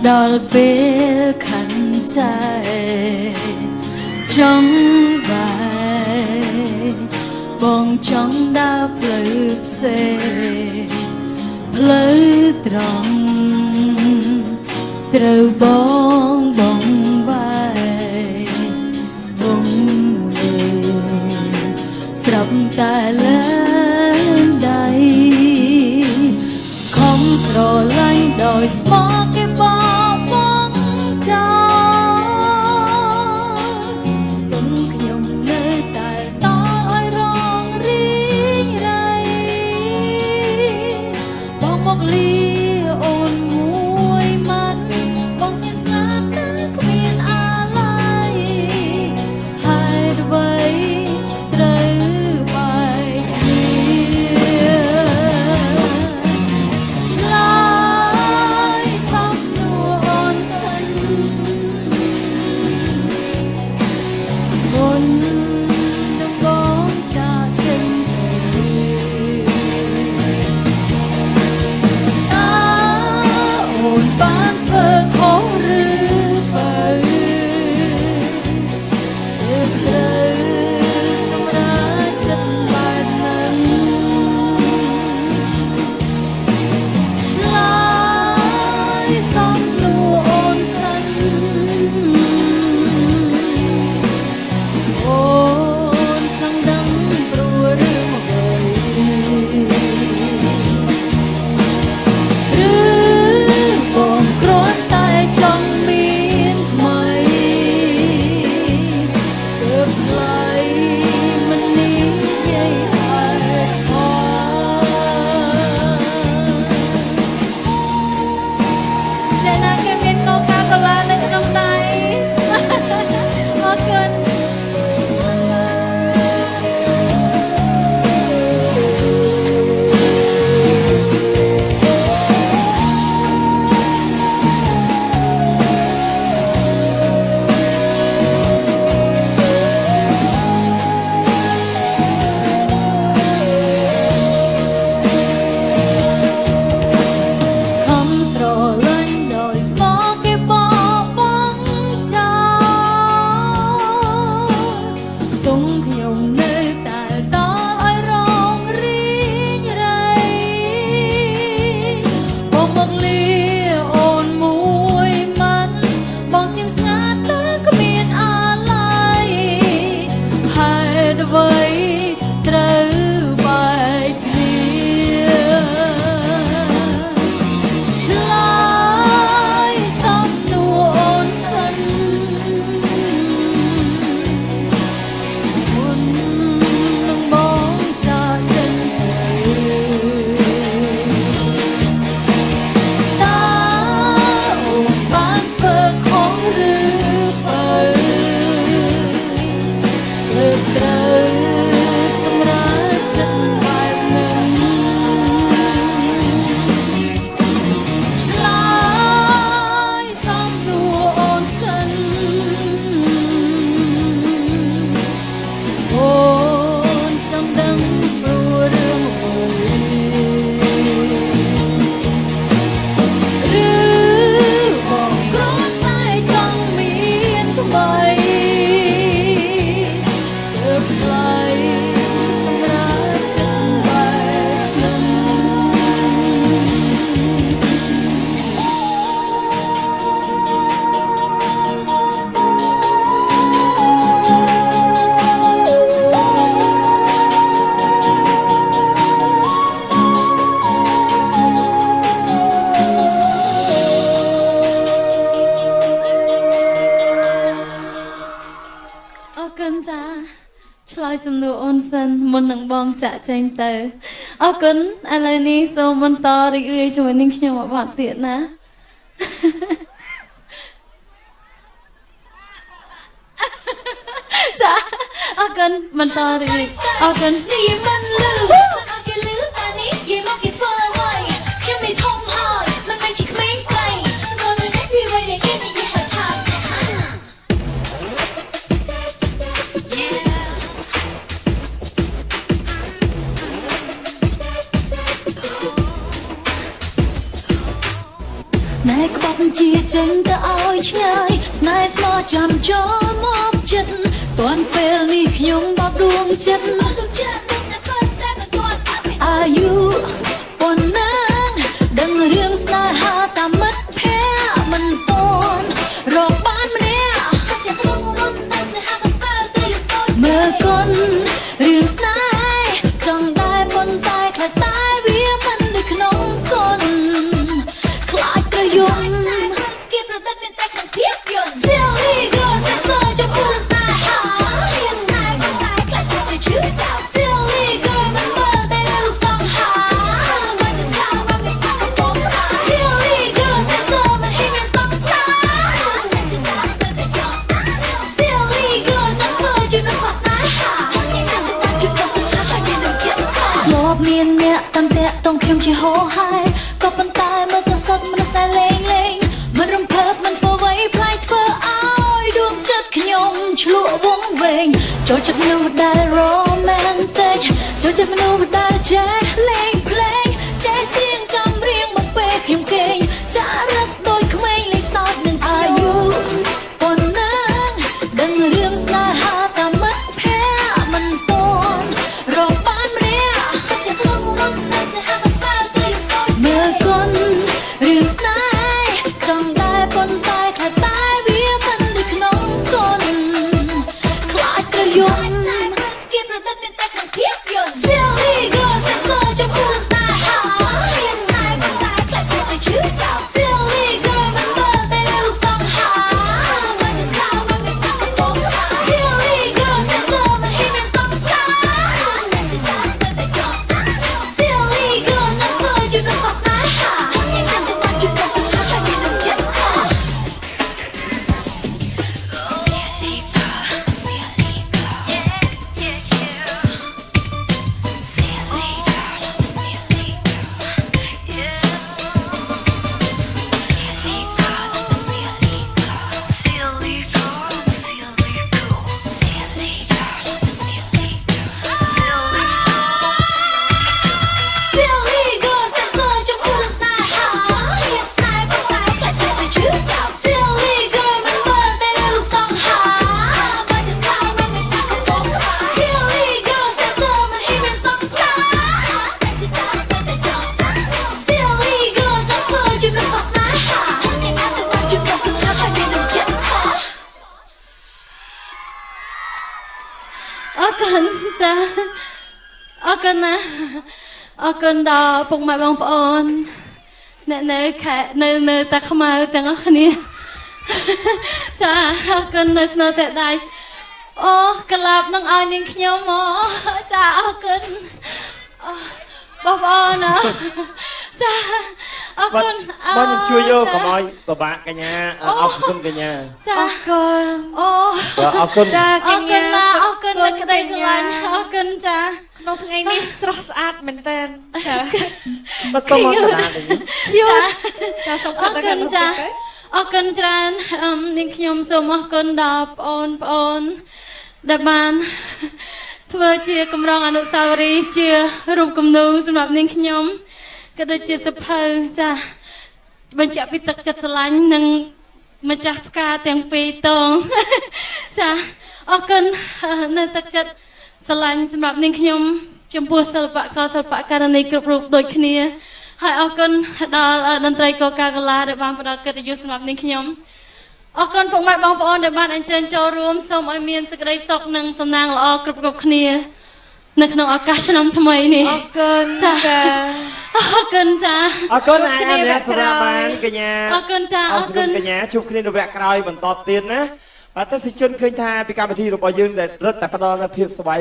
ដល់ពេលខាងใจចង់បាយបងចង់ដើរផ្លូវផ្សេងផ្លូវត្រង់ត្រូវបងបាយបងលើស្រាប់តែលើដៃខំស្រឡាញ់ដោយស្មោះគេបបងចោលទុំខ្ញុំនៅតែតឲ្យរងរីងរៃបងមកលីអូនមួយម៉ាត់បងស្ងៀមស្ងាត់តែគ្មានអាឡ័យហើយអ្វីត្រូវបែកឆ្លើយសំណួរអូនសិនមុននឹងបងចាក់ចេញទៅអរគុណឥឡូវនេះសូមបន្តរីករាយជាមួយនឹងខ្ញុំមួយបទទៀតណាចាអរគុណបន្តរីករាយអរគុណនិយាយមិនលឺអរគេលឺតែនេះនិយាយមកគេធ្វើអ្វីខ្ញុំមិនធំហើយមិនមែនជាក្មេងស្រីស្គាល់នៅនេះពីអ្វីដែលគេនិយាយហៅថាស្នេហា ស្ ណែក្បត់ជាចេញទៅឲ្យឆ្ងាយស្នេហ៍ស្មោះចាំចូលមកចិត្តតាន់ពេលនេះខ្ញុំបបដួងចិត្តអាយុប៉ុណ្ណាដឹងរឿងស្នេហាតាមមិត្តភក្តិមិនតន់រកបានម្នាក់មើលកូនរឿងស្នេហ៍ចង់ដែរប៉ុន្តែខ្លាចតែវាមិននៅក្នុងកូនខ្លាចប្រយ័ត្នគេប្រឌិតមានតែក្នុងភាពយន្ត Silly girl តែចំពោះស្នេហាស្នេហ៍តែខ្លាចតែឈឺចោល Silly girl មិនមើលតែរូបសង្ហាមិនទៅថាមិនមានតែកំពុង Silly girl តែមិនហ៊ានមានសង្សារតែជាតែតែចង់ Silly girl ចង់ធ្វើជានៅស្នេហាគេតែតែជួយទៅស្នេហាជានឹងចិត្តលោកមានអ្នកតាមតែតងខ្ញុំជាហោហាយក៏ប៉ុន្តែមើលទៅសតមិនតែលេងលេងមិនរំភើបមិនធ្វើអ្វីផ្លាយធ្វើឲ្យដួងចិត្តខ្ញុំឆ្លក់វងវែងចូលចិត្តមនុស្សដែល romantic ចូលចិត្តមនុស្សដែលចេះលេងភ្លេងចេះជាងចំរៀងមកពេលខ្ញុំគេងចារឹកដូចក្មេងលេងសើចនឹងអាយុប៉ុណ្ណាដឹងរឿងស្នេហាតាមមិត្តភក្តិមិនតន់រកបានម្នាក់មើលកូនរឿងស្នេហ៍ចង់ដែរប៉ុន្តែខ្លាចតែវាមិននៅក្នុងកូនខ្លាចប្រយ័ត្នគេប្រឌិតមានតែក្នុងភាពយន្ត Silly girl តែចំពោះស្នេហាស្នេហ៍តែខ្លាចតែឈឺចោល Silly girl មិនមើលតែរូបសង្ហាមិនទៅថាមិនមានតែកំពុង Silly girl តែមិនហ៊ានមានសង្សារតែជាតែចង់ Silly girl ចង់ធ្វើជានៅស្នេហាគេតែតែជួយទៅស្នេហាជានឹងចិត្ត Silly girl Silly girl yeah yeah yeah Silly girl Silly girl yeah Silly girl Silly girl Silly girl Silly girl Silly girl Silly Silly girl តែចំពោះស្នេហាស្នេហ៍តែខ្លាចតែឈឺចោល Silly girl មិនមើលតែរូបសង្ហាមិនទៅថាមិនមានតែកំពុង Silly girl តែមិនហ៊ានមានសង្សារតែជាតែចង់ Silly girl ចង់ធ្វើជានៅស្នេហាគេតែជួយទៅស្នេហាជានឹងចិត្តអរគុណចាអរគុណណាអរគុណដល់ពុកម៉ែបងប្អូនអ្នកនៅខេត្តនៅតាខ្មៅទាំងអស់គ្នាចាអរគុណនៅស្នូតែដៃអូក្លាប់នឹងឲ្យនាងខ្ញុំអូចាអរគុណបងប្អូនណាចាអរគុណបងខ្ញុំជួយយកកុំឲ្យពិបាកកញ្ញាអរគុណកញ្ញាចាអរគុណអូអរគុណចាកញ្ញាអរគុណនៅក្តីស្រឡាញ់អរគុណចាក្នុងថ្ងៃនេះស្រស់ស្អាតមែនតើចាមកសុំមកតានេះយូចាសូមអរគុណចាអរគុណច្រើននាងខ្ញុំសូមអរគុណដល់បងប្អូនដែលបានធ្វើជាកម្រងអនុស្សាវរីយ៍ជារូបគំនូរសម្រាប់នាងខ្ញុំក៏ដូចជាសភៅចាបញ្ជាក់ពីទឹកចិត្តស្រឡាញ់និងម្ចាស់ផ្កាទាំងពីរតងចាអរគុណនៅទឹកចិត្តស្រឡាញ់សម្រាប់នាងខ្ញុំចំពោះសិល្បករសិល្បករនីគ្រប់រូបដូចគ្នាហើយអរគុណដល់តន្ត្រីកូកាកូឡាដែលបានផ្ដល់កិត្តិយសសម្រាប់នាងខ្ញុំអរគុណពុកម៉ែបងប្អូនដែលបានអញ្ជើញចូលរួមសូមឲ្យមានសេចក្តីសុខនិងសំណាងល្អគ្រប់គ្នានៅក្នុងឱកាសឆ្នាំថ្មីនេះអរគុណចាអរគុណចាអរគុណអាយអរសម្រាប់បានកញ្ញាអរគុណចាអរគុណកញ្ញាជួបគ្នានៅវគ្គក្រោយបន្តទៀតណាបាទទស្សនិកជនឃើញថាពីកម្មវិធីរបស់យើងដែលរឹតតែផ្ដល់នូវភាពសុវ័យ